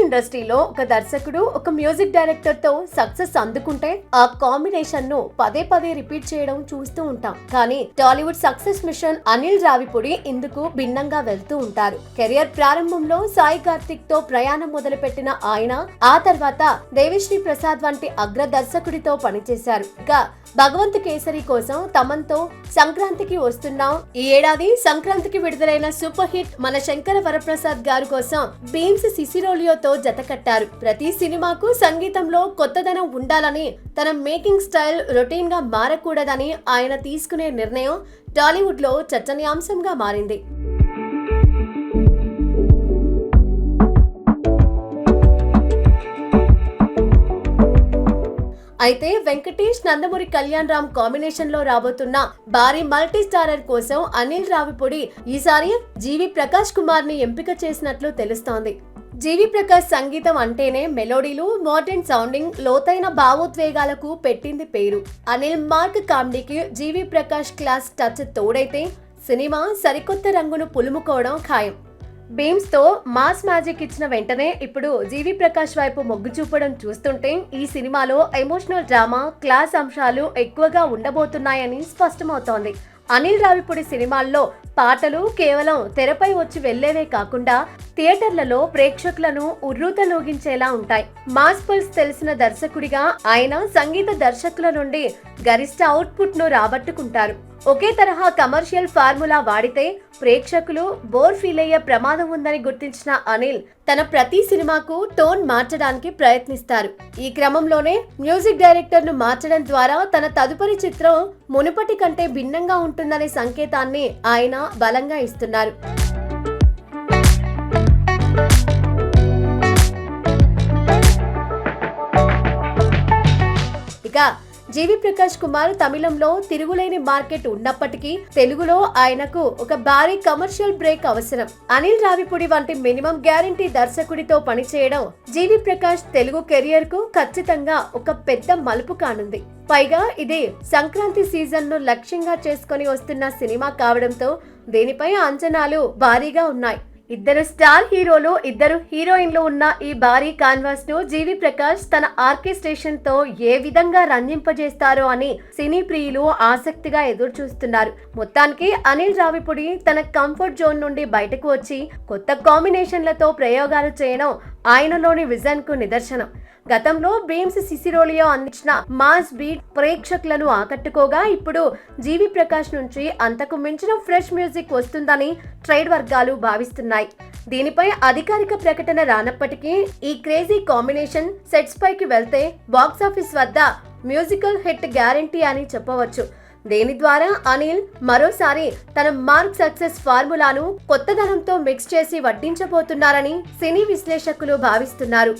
ఇండస్ట్రీలో ఒక దర్శకుడు ఒక మ్యూజిక్ డైరెక్టర్ తో సక్సెస్ అందుకుంటే ఆ కాంబినేషన్ ను పదే పదే రిపీట్ చేయడం చూస్తూ ఉంటాం. కానీ టాలీవుడ్ సక్సెస్ మిషన్ అనిల్ రావిపూడి ఇందుకు భిన్నంగా వెళ్తూ ఉంటారు. కెరియర్ ప్రారంభంలో సాయి కార్తిక్ తో ప్రయాణం మొదలుపెట్టిన ఆయన ఆ తర్వాత దేవిశ్రీ ప్రసాద్ వంటి అగ్ర దర్శకుడితో పనిచేశారు. ఇక భగవంత్ కేసరి కోసం తమన్తో సంక్రాంతికి వస్తున్నాం, ఈ ఏడాది సంక్రాంతికి విడుదలైన సూపర్ హిట్ మన శంకర వరప్రసాద్ గారు కోసం బీమ్స్ సిసిరోలియోతో జత కట్టారు. ప్రతి సినిమాకు సంగీతంలో కొత్తదనం ఉండాలని, తన మేకింగ్ స్టైల్ రొటీన్ గా మారకూడదని ఆయన తీసుకునే నిర్ణయం టాలీవుడ్ లో చర్చనీయాంశంగా మారింది. అయితే వెంకటేష్ నందమూరి కళ్యాణ్ రామ్ కాంబినేషన్ లో రాబోతున్న భారీ మల్టీ స్టారర్ కోసం అనిల్ రావిపూడి ఈసారి జీవి ప్రకాష్ కుమార్ ని ఎంపిక చేసినట్లు తెలుస్తోంది. జీవి ప్రకాష్ సంగీతం అంటేనే మెలోడీలు, మోడర్న్ సౌండింగ్, లోతైన భావోద్వేగాలకు పెట్టింది పేరు. అనిల్ మార్క్ కామెడీకి జీవి ప్రకాష్ క్లాస్ టచ్ తోడైతే సినిమా సరికొత్త రంగును పులుముకోవడం ఖాయం. బీమ్స్ తో మాస్ మ్యాజిక్ ఇచ్చిన వెంటనే ఇప్పుడు జీవి ప్రకాష్ వైపు మొగ్గు చూపడం చూస్తుంటే ఈ సినిమాలో ఎమోషనల్ డ్రామా, క్లాస్ అంశాలు ఎక్కువగా ఉండబోతున్నాయని స్పష్టమవుతోంది. అనిల్ రావిపూడి సినిమాల్లో పాటలు కేవలం తెరపై వచ్చి వెళ్లేవే కాకుండా థియేటర్లలో ప్రేక్షకులను ఉర్రూతలూగించేలా ఉంటాయి. మాస్ పల్స్ తెలిసిన దర్శకుడిగా ఆయన సంగీత దర్శకుల నుండి గరిష్ట అవుట్పుట్ ను రాబట్టుకుంటారు. ఒకే తరహా కమర్షియల్ ఫార్ములా వాడితే ప్రేక్షకులు బోర్ ఫీల్ అయ్యే ప్రమాదం ఉందని గుర్తించిన అనిల్ తన ప్రతి సినిమాకు టోన్ మార్చడానికి ప్రయత్నిస్తారు. ఈ క్రమంలోనే మ్యూజిక్ డైరెక్టర్ ను మార్చడం ద్వారా తన తదుపరి చిత్రం మునుపటి కంటే భిన్నంగా ఉంటుందనే సంకేతాన్ని ఆయన బలంగా ఇస్తున్నారు. ఇక జీవి ప్రకాష్ కుమార్ తమిళంలో తిరుగులేని మార్కెట్ ఉన్నప్పటికీ తెలుగులో ఆయనకు ఒక భారీ కమర్షియల్ బ్రేక్ అవసరం. అనిల్ రావిపూడి వంటి మినిమం గ్యారంటీ దర్శకుడితో పనిచేయడం జీవి ప్రకాష్ తెలుగు కెరియర్ కు ఖచ్చితంగా ఒక పెద్ద మలుపు కానుంది. పైగా ఇది సంక్రాంతి సీజన్ ను లక్ష్యంగా చేసుకుని వస్తున్న సినిమా కావడంతో దీనిపై అంచనాలు భారీగా ఉన్నాయి. ఇద్దరు స్టార్ హీరోలు, ఇద్దరు హీరోయిన్లు ఉన్న ఈ భారీ కాన్వాస్ ను జీవి ప్రకాష్ తన ఆర్కెస్ట్రేషన్ తో ఏ విధంగా రంజింపజేస్తారో అని సినీ ప్రియులు ఆసక్తిగా ఎదురు చూస్తున్నారు. మొత్తానికి అనిల్ రావిపూడి తన కంఫర్ట్ జోన్ నుండి బయటకు వచ్చి కొత్త కాంబినేషన్లతో ప్రయోగాలు చేయడం ఆయనలోని విజన్ కు నిదర్శనం. గతంలో బీమ్స్ సిసిరోలియో అందించిన మాస్ బీట్ ప్రేక్షకులను ఆకట్టుకోగా ఇప్పుడు జీవి ప్రకాష్ నుంచి అంతకు మించిన ఫ్రెష్ మ్యూజిక్ వస్తుందని ట్రేడ్ వర్గాలు భావిస్తున్నాయి. దీనిపై అధికారిక ప్రకటన రానప్పటికీ ఈ క్రేజీ కాంబినేషన్ సెట్స్ పైకి వెళ్తే బాక్సాఫీస్ వద్ద మ్యూజికల్ హిట్ గ్యారంటీ అని చెప్పవచ్చు. దీని ద్వారా అనిల్ మరోసారి తన మార్క్ సక్సెస్ ఫార్ములాను కొత్తదనంతో మిక్స్ చేసి వడ్డించబోతున్నారని సినీ విశ్లేషకులు భావిస్తున్నారు.